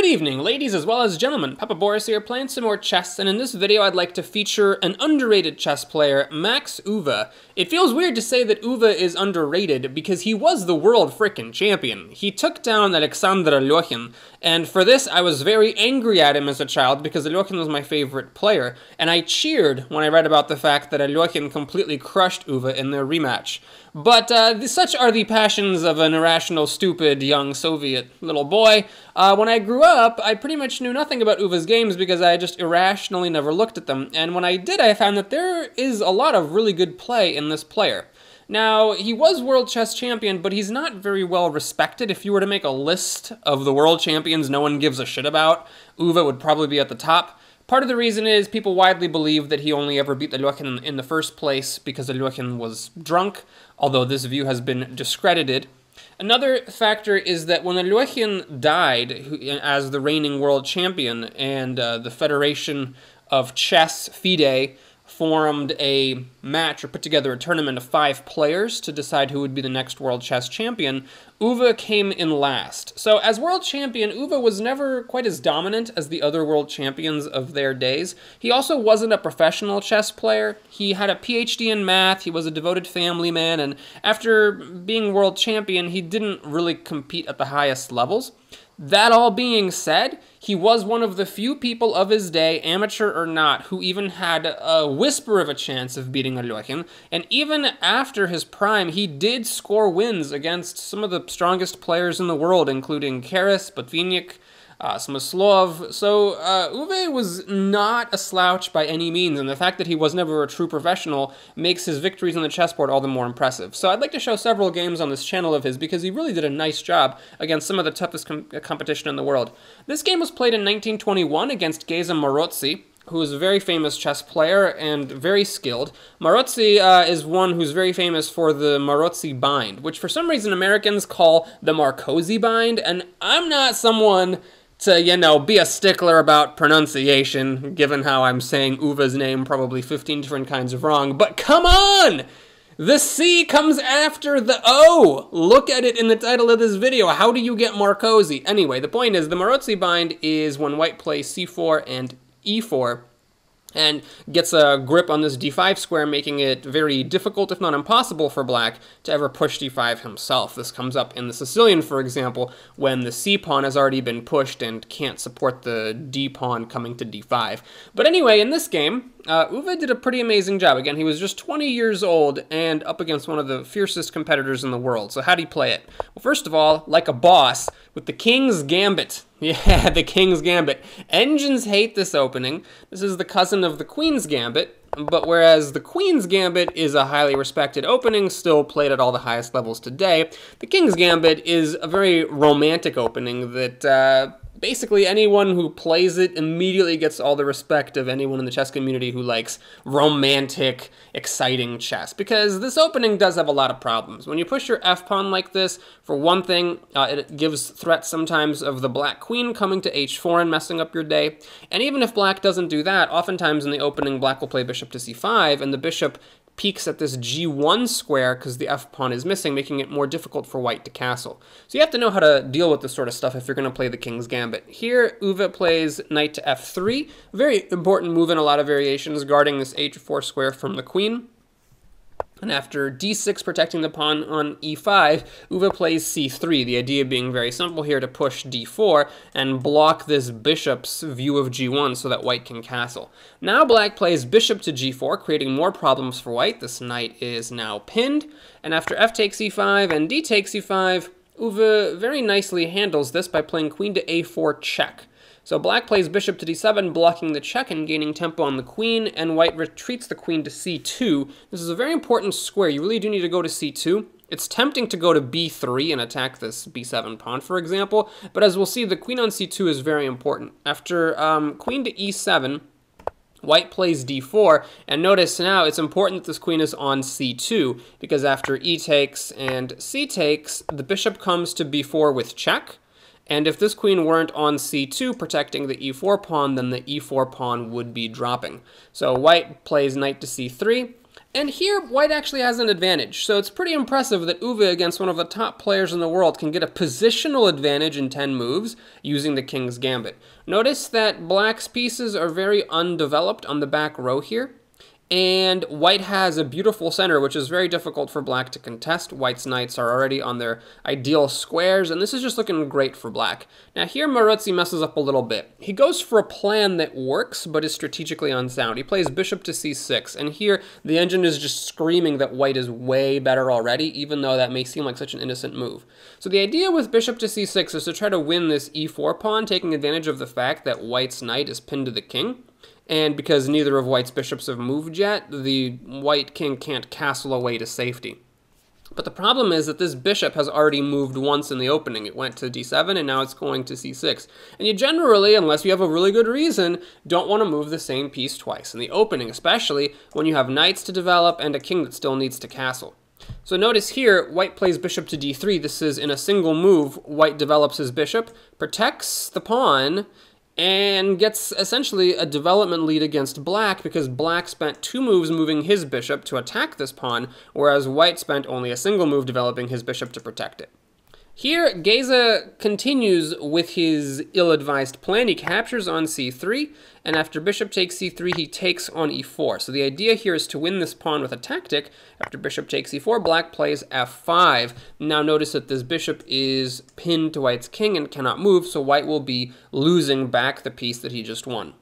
evening, ladies as well as gentlemen. Papa Boris here playing some more chess, and in this video I'd like to feature an underrated chess player, Max Euwe. It feels weird to say that Euwe is underrated because he was the world frickin' champion. He took down Alexander Alyoshin, and for this I was very angry at him as a child because Alyoshin was my favorite player, and I cheered when I read about the fact that Alyoshin completely crushed Euwe in their rematch. But such are the passions of an irrational, stupid, young Soviet little boy. When I grew up, I pretty much knew nothing about Uwe's games because I just irrationally never looked at them. And when I did, I found that there is a lot of really good play in this player. Now, he was world chess champion, but he's not very well respected. If you were to make a list of the world champions no one gives a shit about, Euwe would probably be at the top. Part of the reason is people widely believe that he only ever beat Alyoshin in the first place because Alyoshin was drunk, although this view has been discredited. Another factor is that when Alyoshin died as the reigning world champion and the Federation of Chess, FIDE, formed a match or put together a tournament of 5 players to decide who would be the next world chess champion, Euwe came in last. So as world champion, Euwe was never quite as dominant as the other world champions of their days. He also wasn't a professional chess player. He had a PhD in math, he was a devoted family man, and after being world champion, he didn't really compete at the highest levels. That all being said, he was one of the few people of his day, amateur or not, who even had a whisper of a chance of beating Alyoshin, and even after his prime, he did score wins against some of the strongest players in the world, including Keres, Botvinnik, Smyslov. So Euwe was not a slouch by any means, and the fact that he was never a true professional makes his victories on the chessboard all the more impressive. So I'd like to show several games on this channel of his because he really did a nice job against some of the toughest competition in the world. This game was played in 1921 against Maroczy, who is a very famous chess player and very skilled. Maroczy is one who's very famous for the Maroczy bind, which for some reason Americans call the Marcozy bind, and I'm not someone to, you know, be a stickler about pronunciation, given how I'm saying Uwe's name probably 15 different kinds of wrong, but come on! The C comes after the O! Look at it in the title of this video. How do you get Marcozy? Anyway, the point is, the Maroczy bind is when white plays C4 and E4, and gets a grip on this d5 square, making it very difficult, if not impossible, for black to ever push d5 himself. This comes up in the Sicilian, for example, when the c-pawn has already been pushed and can't support the d-pawn coming to d5. But anyway, in this game, Euwe did a pretty amazing job. Again, he was just 20 years old and up against one of the fiercest competitors in the world. So how'd he play it? Well, first of all, like a boss, with the King's Gambit. Yeah, the King's Gambit. Engines hate this opening. This is the cousin of the Queen's Gambit, but whereas the Queen's Gambit is a highly respected opening, still played at all the highest levels today, the King's Gambit is a very romantic opening that basically anyone who plays it immediately gets all the respect of anyone in the chess community who likes romantic, exciting chess. Because this opening does have a lot of problems. When you push your f-pawn like this, for one thing, it gives threats sometimes of the black queen coming to h4 and messing up your day. And even if black doesn't do that, oftentimes in the opening black will play bishop to c5, and the bishop peeks at this g1 square because the f-pawn is missing, making it more difficult for white to castle. So you have to know how to deal with this sort of stuff if you're going to play the King's Gambit. Here, Euwe plays knight to f3, very important move in a lot of variations, guarding this h4 square from the queen. And after d6 protecting the pawn on e5, Euwe plays c3, the idea being very simple here to push d4 and block this bishop's view of g1 so that white can castle. Now black plays bishop to g4, creating more problems for white. This knight is now pinned, and after f takes e5 and d takes e5, Euwe very nicely handles this by playing queen to a4 check. So black plays bishop to d7, blocking the check and gaining tempo on the queen, and white retreats the queen to c2. This is a very important square. You really do need to go to c2. It's tempting to go to b3 and attack this b7 pawn, for example, but as we'll see, the queen on c2 is very important. After queen to e7, white plays d4, and notice now it's important that this queen is on c2, because after e takes and c takes, the bishop comes to b4 with check. And if this queen weren't on c2 protecting the e4 pawn, then the e4 pawn would be dropping. So white plays knight to c3. And here, white actually has an advantage. So it's pretty impressive that Euwe, against one of the top players in the world, can get a positional advantage in 10 moves using the King's Gambit. Notice that black's pieces are very undeveloped on the back row here. And white has a beautiful center, which is very difficult for black to contest. White's knights are already on their ideal squares, and this is just looking great for black. Now here, Maroczy messes up a little bit. He goes for a plan that works, but is strategically unsound. He plays bishop to c6, and here the engine is just screaming that white is way better already, even though that may seem like such an innocent move. So the idea with bishop to c6 is to try to win this e4 pawn, taking advantage of the fact that white's knight is pinned to the king. And because neither of white's bishops have moved yet, the white king can't castle away to safety. But the problem is that this bishop has already moved once in the opening. It went to d7 and now it's going to c6. And you generally, unless you have a really good reason, don't want to move the same piece twice in the opening, especially when you have knights to develop and a king that still needs to castle. So notice here, white plays bishop to d3. This is in a single move. White develops his bishop, protects the pawn, and gets essentially a development lead against black because black spent 2 moves moving his bishop to attack this pawn, whereas white spent only a single move developing his bishop to protect it. Here, Geza continues with his ill-advised plan. He captures on c3, and after bishop takes c3, he takes on e4. So the idea here is to win this pawn with a tactic. After bishop takes e4, black plays f5. Now notice that this bishop is pinned to white's king and cannot move, so white will be losing back the piece that he just won.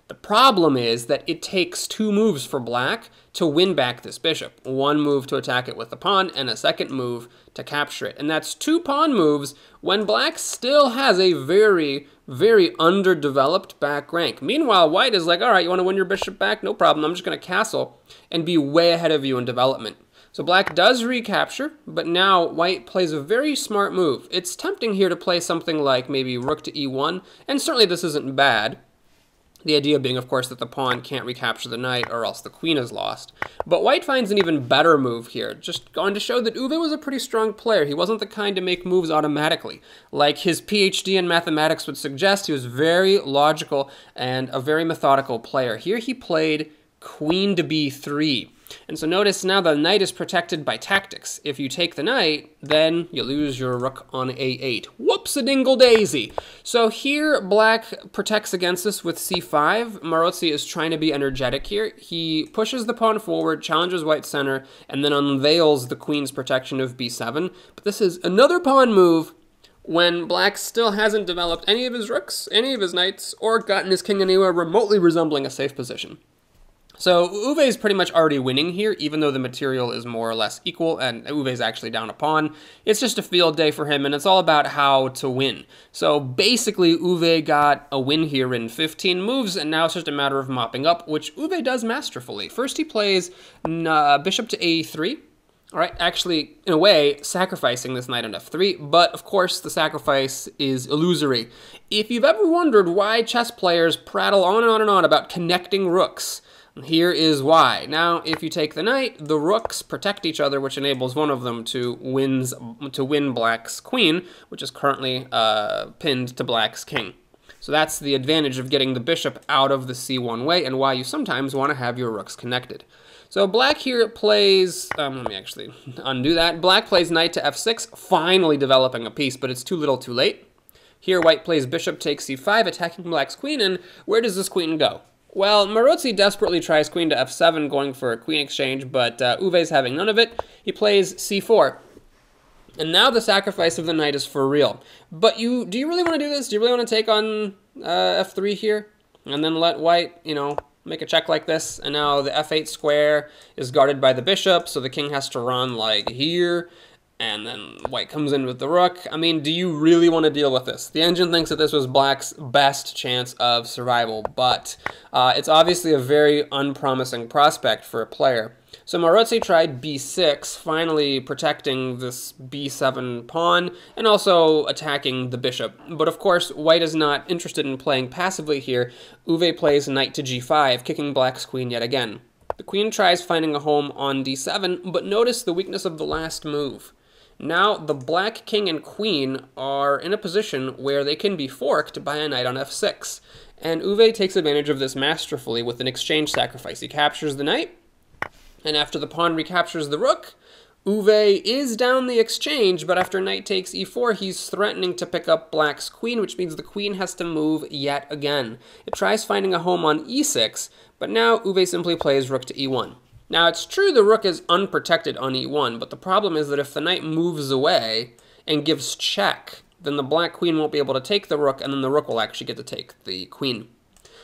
The problem is that it takes 2 moves for black to win back this bishop. 1 move to attack it with the pawn, and a second move to capture it. And that's 2 pawn moves when black still has a very, very underdeveloped back rank. Meanwhile, white is like, all right, you want to win your bishop back? No problem, I'm just going to castle and be way ahead of you in development. So black does recapture, but now white plays a very smart move. It's tempting here to play something like maybe rook to e1, and certainly this isn't bad. The idea being, of course, that the pawn can't recapture the knight or else the queen is lost. But white finds an even better move here, just going to show that Euwe was a pretty strong player. He wasn't the kind to make moves automatically. Like his PhD in mathematics would suggest, he was very logical and a very methodical player. Here he played queen to b3. And so notice now the knight is protected by tactics. If you take the knight, then you lose your rook on a8. Whoops-a-dingle-daisy. So here, black protects against this with c5. Maroczy is trying to be energetic here. He pushes the pawn forward, challenges white's center, and then unveils the queen's protection of b7. But this is another pawn move when black still hasn't developed any of his rooks, any of his knights, or gotten his king anywhere remotely resembling a safe position. So Euwe is pretty much already winning here, even though the material is more or less equal, and Euwe is actually down a pawn. It's just a field day for him, and it's all about how to win. So basically, Euwe got a win here in 15 moves, and now it's just a matter of mopping up, which Euwe does masterfully. First, he plays bishop to a3. All right, actually, in a way, sacrificing this knight on f3, but of course the sacrifice is illusory. If you've ever wondered why chess players prattle on and on and on about connecting rooks, here is why. Now, if you take the knight, the rooks protect each other, which enables one of them to win black's queen, which is currently pinned to black's king. So that's the advantage of getting the bishop out of the c1 way, and why you sometimes want to have your rooks connected. So black here plays, let me actually undo that. Black plays knight to f6, finally developing a piece, but it's too little too late. Here white plays bishop takes c5, attacking black's queen, and where does this queen go? Well, Maroczy desperately tries queen to f7, going for a queen exchange, but Euwe's having none of it. He plays c4. And now the sacrifice of the knight is for real. But do you really want to do this? Do you really want to take on f3 here? And then let white, make a check like this? And now the f8 square is guarded by the bishop, so the king has to run like here. And then white comes in with the rook. I mean, do you really want to deal with this? The engine thinks that this was black's best chance of survival, but it's obviously a very unpromising prospect for a player. So Maroczy tried b6, finally protecting this b7 pawn, and also attacking the bishop. But of course, white is not interested in playing passively here. Euwe plays knight to g5, kicking black's queen yet again. The queen tries finding a home on d7, but notice the weakness of the last move. Now, the black king and queen are in a position where they can be forked by a knight on f6. And Euwe takes advantage of this masterfully with an exchange sacrifice. He captures the knight, And after the pawn recaptures the rook, Euwe is down the exchange, but after knight takes e4, he's threatening to pick up black's queen, which means the queen has to move yet again. It tries finding a home on e6, but now Euwe simply plays rook to e1. Now, it's true the rook is unprotected on e1, but the problem is that if the knight moves away and gives check, then the black queen won't be able to take the rook, and then the rook will actually get to take the queen.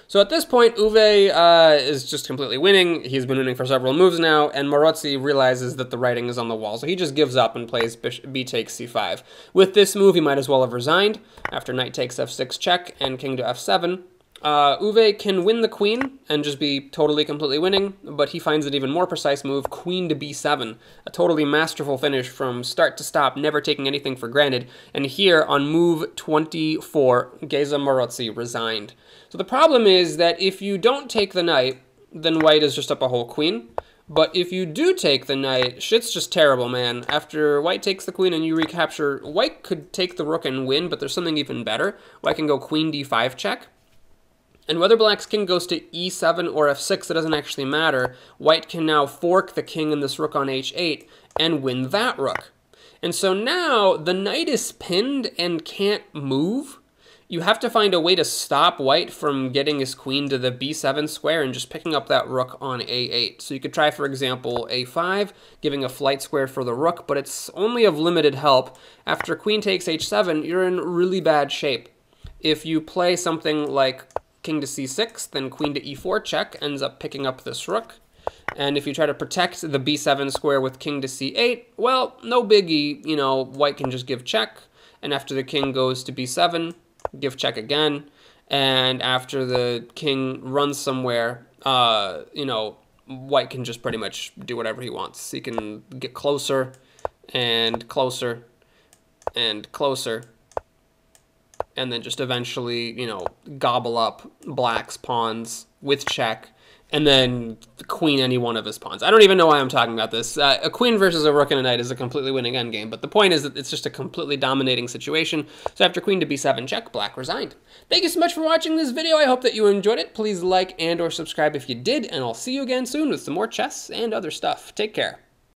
So at this point, Euwe is just completely winning. He's been winning for several moves now, and Maroczy realizes that the writing is on the wall, so he just gives up and plays b takes c5. With this move, he might as well have resigned. After knight takes f6 check and king to f7, Euwe can win the queen and just be totally, completely winning, but he finds an even more precise move, queen to b7, a totally masterful finish from start to stop, never taking anything for granted. And here, on move 24, Geza Maroczy resigned. So the problem is that if you don't take the knight, then white is just up a whole queen. But if you do take the knight, shit's just terrible, man. After white takes the queen and you recapture, white could take the rook and win, but there's something even better. White can go queen d5 check. And whether black's king goes to e7 or f6, it doesn't actually matter. White can now fork the king and this rook on h8 and win that rook. And so now the knight is pinned and can't move. You have to find a way to stop white from getting his queen to the b7 square and just picking up that rook on a8. So you could try, for example, a5, giving a flight square for the rook, but it's only of limited help. After queen takes h7, you're in really bad shape. If you play something like king to c6, then queen to e4 check ends up picking up this rook. And if you try to protect the b7 square with king to c8, well, no biggie, you know, white can just give check. And after the king goes to b7, give check again. And after the king runs somewhere, you know, white can just pretty much do whatever he wants. He can get closer and closer and closer, and then just eventually, you know, gobble up black's pawns with check, and then queen any one of his pawns. I don't even know why I'm talking about this. A queen versus a rook and a knight is a completely winning endgame, but the point is that it's just a completely dominating situation. So after queen to b7 check, black resigned. Thank you so much for watching this video. I hope that you enjoyed it. Please like and or subscribe if you did, and I'll see you again soon with some more chess and other stuff. Take care.